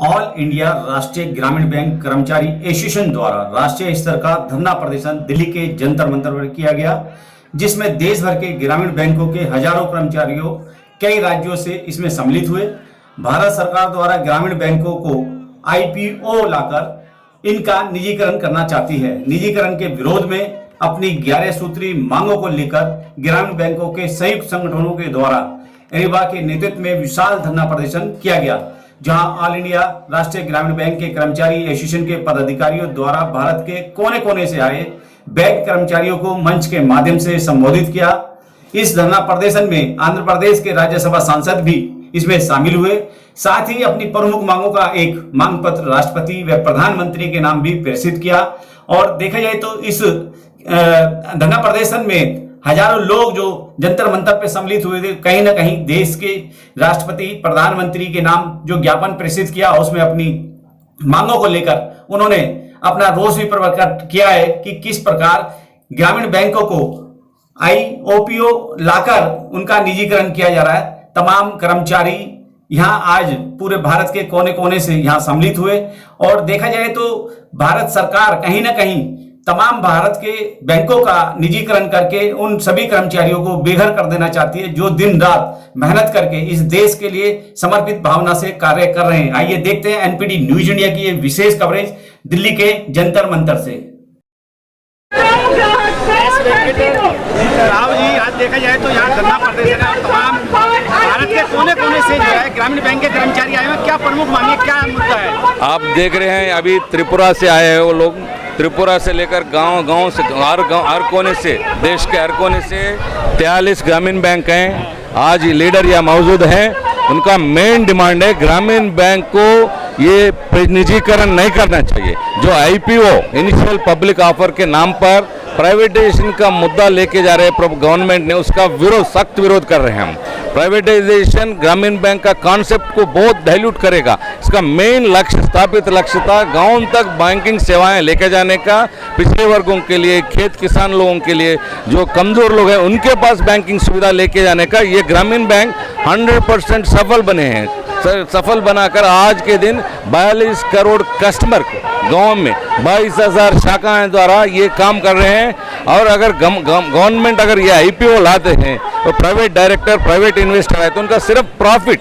All India राष्ट्रीय ग्रामीण bank कर्मचारी एसोसिएशन द्वारा राष्ट्रीय स्तर का धरना प्रदर्शन दिल्ली के जंतर मंतर पर किया गया, जिसमें देश भर के ग्रामीण बैंकों के हजारों कर्मचारियों कई राज्यों से इसमें सम्मिलित हुए। भारत सरकार द्वारा ग्रामीण बैंकों को आईपीओ लाकर इनका निजीकरण करना चाहती है। निजीकरण के विरोध में अपनी 11 सूत्री मांगों को लेकर ग्रामीण बैंकों के संयुक्त संगठनों के द्वारा एरिबा के नेतृत्व में विशाल धरना प्रदर्शन किया गया, जहां ऑल इंडिया राष्ट्रीय ग्रामीण बैंक के कर्मचारी एसोसिएशन के पदाधिकारियों द्वारा भारत के कोने कोने से आए बैंक कर्मचारियों को मंच के माध्यम से संबोधित किया। इस धरना प्रदर्शन में आंध्र प्रदेश के राज्यसभा सांसद भी इसमें शामिल हुए। साथ ही अपनी प्रमुख मांगों का एक मांग पत्र राष्ट्रपति व प्रधानमंत्री के नाम भी प्रेषित किया। और देखा जाए तो इस धरना प्रदर्शन में हजारों लोग जो जंतर मंतर पे सम्मिलित हुए थे, कहीं ना कहीं देश के राष्ट्रपति प्रधानमंत्री के नाम जो ज्ञापन प्रेषित किया, उसमें अपनी मांगों को लेकर उन्होंने अपना रोष भी प्रकट किया है कि किस प्रकार ग्रामीण बैंकों को आईओपीओ लाकर उनका निजीकरण किया जा रहा है। तमाम कर्मचारी यहाँ आज पूरे भारत के कोने कोने से यहाँ सम्मिलित हुए। और देखा जाए तो भारत सरकार कहीं ना कहीं तमाम भारत के बैंकों का निजीकरण करके उन सभी कर्मचारियों को बेघर कर देना चाहती है, जो दिन रात मेहनत करके इस देश के लिए समर्पित भावना से कार्य कर रहे हैं। आइए देखते हैं एनपीडी न्यूज इंडिया की ये विशेष कवरेज दिल्ली के जंतर मंतर से। राव जी, आज देखा जाए तो यहाँ धरना प्रदर्शन है। तमाम भारत के कोने कोने से जो है ग्रामीण बैंक के कर्मचारी आए हैं। क्या प्रमुख मांगे, क्या मुद्दा है? आप देख रहे हैं अभी त्रिपुरा से आए हैं वो लोग। त्रिपुरा से लेकर गांव से हर कोने से, देश के हर कोने से 43 ग्रामीण बैंक हैं। आज लीडर यहाँ मौजूद हैं। उनका मेन डिमांड है ग्रामीण बैंक को ये निजीकरण नहीं करना चाहिए। जो आईपीओ इनिशियल पब्लिक ऑफर के नाम पर प्राइवेटाइजेशन का मुद्दा लेके जा रहे हैं गवर्नमेंट ने, उसका विरोध, सख्त विरोध कर रहे हैं हम। प्राइवेटाइजेशन ग्रामीण बैंक का कॉन्सेप्ट को बहुत डाइल्यूट करेगा। इसका मेन लक्ष्य, स्थापित लक्ष्य था गांव तक बैंकिंग सेवाएं लेके जाने का, पिछड़े वर्गों के लिए, खेत किसान लोगों के लिए, जो कमजोर लोग हैं उनके पास बैंकिंग सुविधा लेके जाने का। ये ग्रामीण बैंक 100% सफल बने हैं। सफल बनाकर आज के दिन 42 करोड़ कस्टमर गांव में 22,000 शाखाएं द्वारा ये काम कर रहे हैं। और अगर गवर्नमेंट अगर ये आईपीओ लाते हैं तो प्राइवेट डायरेक्टर, प्राइवेट इन्वेस्टर है तो उनका सिर्फ प्रॉफिट,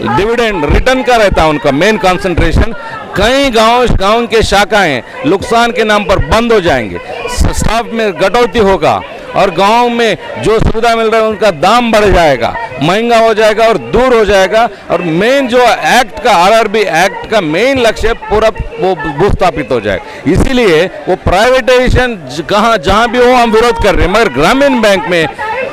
डिविडेंड, रिटर्न का रहता है उनका मेन कंसंट्रेशन। कई गांव के शाखाएं नुकसान के नाम पर बंद हो जाएंगे, स्टाफ में कटौती होगा और गांव में जो सुविधा मिल रहा है उनका दाम बढ़ जाएगा, महंगा हो जाएगा और दूर हो जाएगा। और मेन जो एक्ट का, आरआरबी एक्ट का मेन लक्ष्य पूरा वो भूस्थापित हो जाएगा। इसीलिए वो प्राइवेटाइजेशन जहां भी हो हम विरोध कर रहे हैं, मगर ग्रामीण बैंक में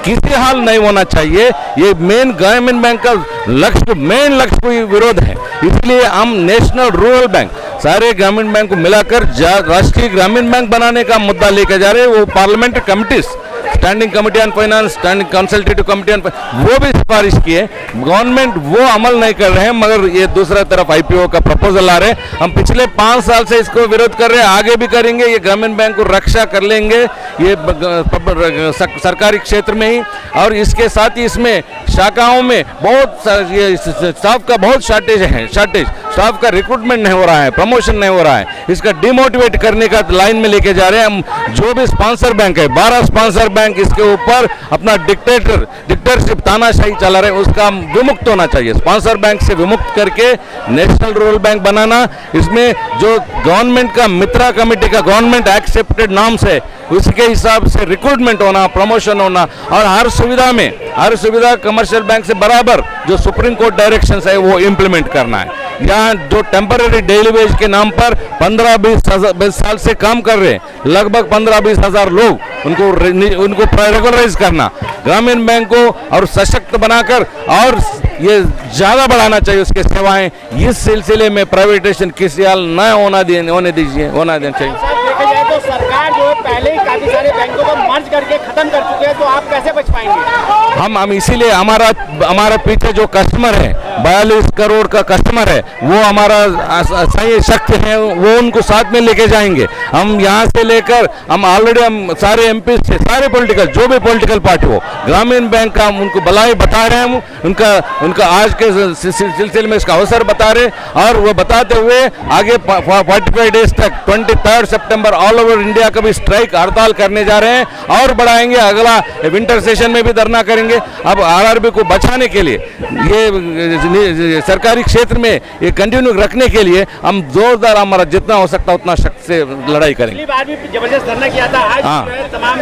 किसी हाल नहीं होना चाहिए। ये मेन ग्रामीण बैंक का लक्ष्य, मेन लक्ष्य को विरोध है। इसलिए हम नेशनल रूरल बैंक, सारे ग्रामीण बैंक को मिलाकर राष्ट्रीय ग्रामीण बैंक बनाने का मुद्दा लेकर जा रहे हैं। वो parliamentary committees, standing committee on finance, standing consultative committee on, वो भी सिफारिश की है। गवर्नमेंट वो अमल नहीं कर रहे हैं, मगर ये दूसरा तरफ आईपीओ का प्रपोजल आ रहे हैं। हम पिछले 5 साल से इसको विरोध कर रहे हैं, आगे भी करेंगे। ये ग्रामीण बैंक को रक्षा कर लेंगे ये सरकारी क्षेत्र में ही। और इसके साथ ही इसमें शाखाओं में बहुत ये स्टाफ का बहुत शॉर्टेज है, स्टाफ का रिक्रूटमेंट नहीं हो रहा है, प्रमोशन नहीं हो रहा है। इसका डिमोटिवेट करने का लाइन में लेके जा रहे हैं हम। जो भी स्पॉन्सर बैंक है, 12 स्पॉन्सर बैंक इसके ऊपर अपना डिक्टेटरशिप, तानाशाही चला रहे हैं, उसका विमुक्त होना चाहिए। स्पॉन्सर बैंक से विमुक्त करके नेशनल रूरल बैंक बनाना, इसमें जो गवर्नमेंट का मित्रा कमेटी का गवर्नमेंट एक्सेप्टेड नाम से उसके हिसाब से रिक्रूटमेंट होना, प्रमोशन होना और हर सुविधा कमर्शियल बैंक से बराबर जो सुप्रीम कोर्ट डायरेक्शंस है वो इम्प्लीमेंट करना है। यहाँ जो टेम्पररी डेली वेज के नाम पर 15-20 साल से काम कर रहे हैं, लगभग 15-20 हज़ार लोग, उनको रेगुलराइज करना, ग्रामीण बैंक को और सशक्त बनाकर और ये ज़्यादा बढ़ाना चाहिए उसके सेवाएं। इस सिलसिले में प्राइवेटाइजेशन किसी हाल न होना देना चाहिए। देखा जाए तो सरकार जो है पहले ही काफी सारे बैंकों को मर्ज करके खत्म कर चुके हैं, तो आप कैसे बच पाएंगे? हम इसीलिए हमारा पीछे जो कस्टमर है 42 करोड़ का कस्टमर है, वो हमारा सही शक्ति है, वो उनको साथ में लेके जाएंगे। हम यहाँ से लेकर हम ऑलरेडी हम सारे एमपी से सारे पॉलिटिकल जो भी पॉलिटिकल पार्टी हो, ग्रामीण बैंक का हम उनको भलाई बता रहे हैं, उनका आज के सिलसिले में इसका अवसर बता रहे, और वो बताते हुए आगे 45 डेज तक 23 सितंबर ऑल ओवर इंडिया का भी स्ट्राइक हड़ताल करने जा रहे हैं और बढ़ाएंगे। अगला विंटर सेशन में भी धरना करेंगे। अब आरआरबी को बचाने के लिए, ये सरकारी क्षेत्र में ये कंटिन्यू रखने के लिए हम जोरदार हमारा जितना हो सकता उतना शक्ति से लड़ाई करेंगे। पिछली बार भी जबरदस्त धरना किया था, आज जो है तमाम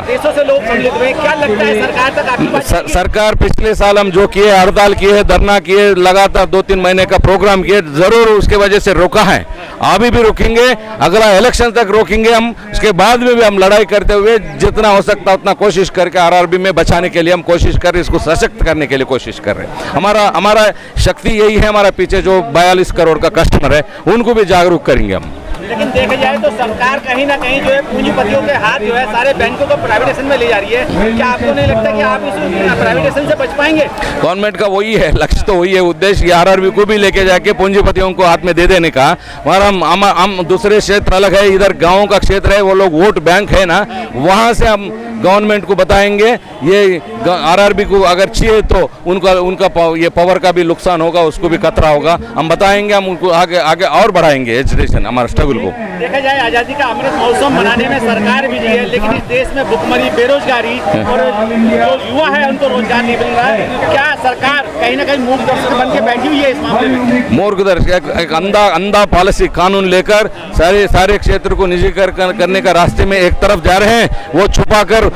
देशों से लोग सम्मिलित हुए। क्या लगता है सरकार तक आपकी बात? सरकार पिछले साल हम जो किए, हड़ताल किए, धरना किए, लगातार 2-3 महीने का प्रोग्राम किए, जरूर उसके वजह से रोका है, अभी भी रोकेंगे, अगला इलेक्शन तक रोकेंगे हम। उसके बाद में भी हम लड़ाई करते हुए जितना हो सकता उतना कोशिश करके आरआरबी में बचाने के लिए हम कोशिश कर रहे हैं, इसको सशक्त करने के लिए कोशिश कर रहे हैं। हमारा शक्ति यही है, हमारा पीछे जो 42 करोड़ का कस्टमर है उनको भी जागरूक करेंगे हम। लेकिन देखा जाए तो सरकार कहीं ना कहीं जो है पूंजीपतियों के हाथ जो है सारे बैंकों को प्राइवेटाइजेशन में ले जा रही है। क्या आपको नहीं लगता कि आप इस प्राइवेटाइजेशन से बच पाएंगे? गवर्नमेंट का वही है लक्ष्य, तो वही है उद्देश्य, आरआरबी को भी लेके जाके पूंजीपतियों को हाथ में दे देने का। और हम दूसरे क्षेत्र अलग है, इधर गाँव का क्षेत्र है, वो लोग वोट बैंक है ना, वहाँ से हम गवर्नमेंट को बताएंगे ये आरआरबी को अगर चाहिए तो उनका ये पावर का भी नुकसान होगा, उसको भी खतरा होगा। हम बताएंगे, हम उनको आगे और बढ़ाएंगे एजुकेशन हमारा स्ट्रगल को। देखा जाए आज़ादी का अमृत महोत्सव मनाने में सरकार भी है, लेकिन इस देश में भुखमरी, बेरोजगारी और जो युवा है उनको रोजगार नहीं मिल रहा है। क्या सरकार कहीं ना कहीं मूर्ख दर्शक बन के बैठी हुई है इस मामले में? मूर्ख दर्शक एक अंधा पॉलिसी कानून लेकर सारे क्षेत्र को निजीकरण करने का रास्ते में एक तरफ जा रहे हैं। वो छुपाकर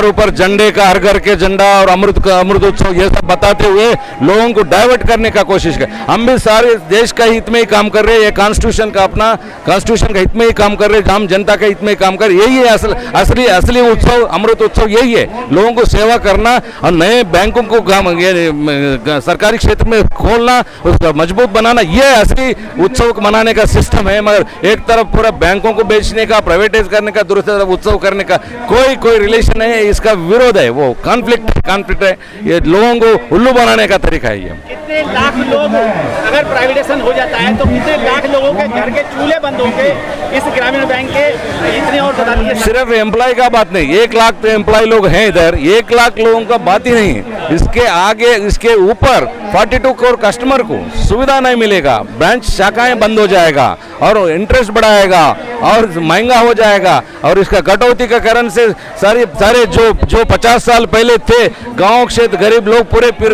ऊपर झंडे का, हर घर के झंडा और अमृत उत्सव ये सब बताते हुए लोगों को डाइवर्ट करने का कोशिश कर। हम भी सारे देश का हित में ही काम कर रहे हैं, ये कॉन्स्टिट्यूशन का हित में ही काम कर रहे हैं, आम जनता के हित में ही काम कर रहे हैं। यही है असली उत्सव, अमृत उत्सव यही है, लोगों को सेवा करना और नए बैंकों को सरकारी क्षेत्र में खोलना, उसका मजबूत बनाना, ये असली उत्सव मनाने का सिस्टम है। मगर एक तरफ पूरा बैंकों को बेचने का, प्राइवेटाइज करने का, दूसरी तरफ उत्सव करने का कोई रिलेशन नहीं है, इसका विरोध है, वो कॉन्फ्लिक्ट है, ये लोगों को उल्लू बनाने का तरीका है। ये कितने लाख लोग अगर प्राइवेटाइजेशन हो जाता है तो कितने लाख लोगों के घर के चूल्हे बंद होंगे इस ग्रामीण बैंक के? इतने और बता दीजिए। सिर्फ एम्प्लॉय का बात नहीं, 1 लाख तो एम्प्लॉय लोग हैं इधर, 1 लाख लोगों का बात ही नहीं है। इसके आगे, इसके ऊपर 42 करोड़ कस्टमर को सुविधा नहीं मिलेगा, ब्रांच शाखाएं बंद हो जाएगा और इंटरेस्ट बढ़ाएगा और महंगा हो जाएगा। और इसका कटौती का कारण से सारे जो 50 साल पहले थे गांव क्षेत्र गरीब लोग पूरे फिर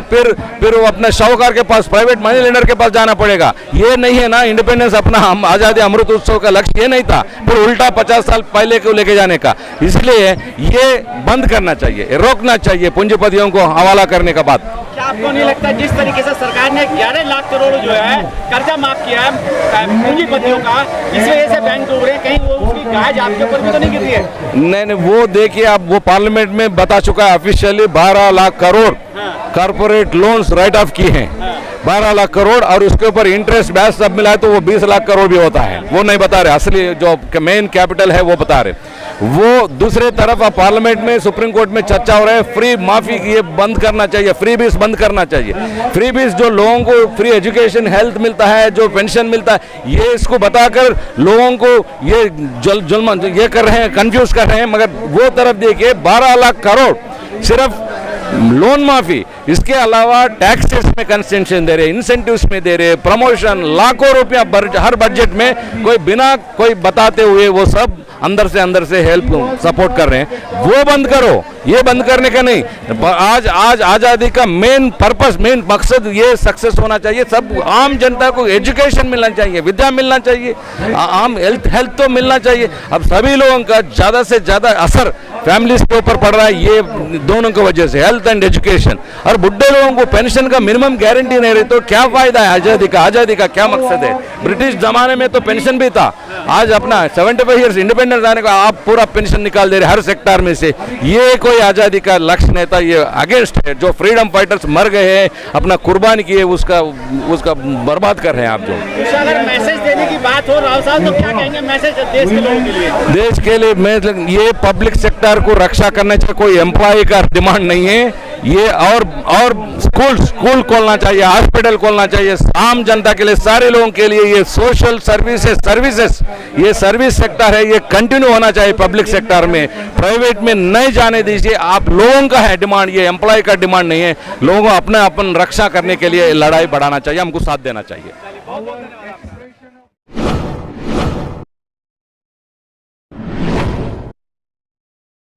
वो अपने साहूकार के पास, प्राइवेट मनी लेंडर के पास जाना पड़ेगा। ये नहीं है ना इंडिपेंडेंस, अपना आजादी अमृत उत्सव का लक्ष्य ये नहीं था, फिर उल्टा 50 साल पहले को लेके जाने का। इसलिए ये बंद करना चाहिए, रोकना चाहिए पूंजीपतियों को हवाला करने का बात। क्या आपको नहीं लगता जिस तरीके से सरकार ने 11 लाख करोड़ जो है कर्जा माफ किया है पूंजीपतियों का, इस वजह से बैंक डूब रहे हैं, कहीं वो उसकी गाज आपके ऊपर भी तो नहीं गिर रही है? नहीं, वो देखिए, आप वो पार्लियामेंट में बता चुका है officially, 12 lakh crore corporate loans right of किए हैं, 12 लाख करोड़, और उसके ऊपर इंटरेस्ट ब्याज सब मिला है तो वो 20 लाख करोड़ भी होता है। वो नहीं बता रहे, असली जो मेन कैपिटल है वो बता रहे। वो दूसरे तरफ अब पार्लियामेंट में, सुप्रीम कोर्ट में चर्चा हो रहा है, फ्री माफी ये बंद करना चाहिए, फ्री बीस बंद करना चाहिए। फ्री बीस जो लोगों को फ्री एजुकेशन, हेल्थ मिलता है, जो पेंशन मिलता है, ये इसको बताकर लोगों को ये जुल्म ये कर रहे हैं, कंफ्यूज कर रहे हैं। मगर वो तरफ देखिए, 12 लाख करोड़ सिर्फ लोन माफी, इसके अलावा टैक्सेस में कंसेशन दे रहे, इंसेंटिव्स में दे रहे, प्रमोशन, लाखों रुपया हर बजट में कोई बिना कोई बताते हुए वो सब अंदर से हेल्प सपोर्ट कर रहे हैं। वो बंद करो, ये बंद करने का नहीं। आज आज़ादी का मेन पर्पस, मेन मकसद ये सक्सेस होना चाहिए। सब आम जनता को एजुकेशन मिलना चाहिए, विद्या मिलना चाहिए, आम हेल्थ तो मिलना चाहिए। अब सभी लोगों का ज़्यादा से ज़्यादा असर फैमिलीज के ऊपर पड़ रहा है, ये दोनों की वजह से, हेल्थ एंड एजुकेशन। और बुढ़े लोगों को पेंशन का मिनिमम गारंटी नहीं रही तो क्या फायदा है आज़ादी का क्या मकसद है? ब्रिटिश जमाने में तो पेंशन भी था, आज अपना 75 ईयर्स इंडिपेंडेंस आने का आप पूरा पेंशन निकाल दे रहे हर सेक्टर में से। ये कोई आज़ादी का लक्ष्य नहीं था, ये अगेंस्ट है। जो फ्रीडम फाइटर्स मर गए हैं, अपना कुर्बानी किए, उसका बर्बाद कर रहे हैं आप। जो अगर मैसेज देने की बात हो राव साहब, तो क्या कहेंगे मैसेज देश के लोगों के लिए? देश के लिए मैं ये पब्लिक सेक्टर को रक्षा करना चाहिए, कोई एम्प्लॉय का डिमांड नहीं है, ये और स्कूल खोलना चाहिए, हॉस्पिटल खोलना चाहिए आम जनता के लिए, सारे लोगों के लिए। ये सोशल सर्विसेज ये सर्विस सेक्टर है, ये कंटिन्यू होना चाहिए पब्लिक सेक्टर में, प्राइवेट में नहीं जाने दीजिए। आप लोगों का है डिमांड, ये एम्प्लॉय का डिमांड नहीं है। लोगों को अपने अपन रक्षा करने के लिए लड़ाई बढ़ाना चाहिए, हमको साथ देना चाहिए।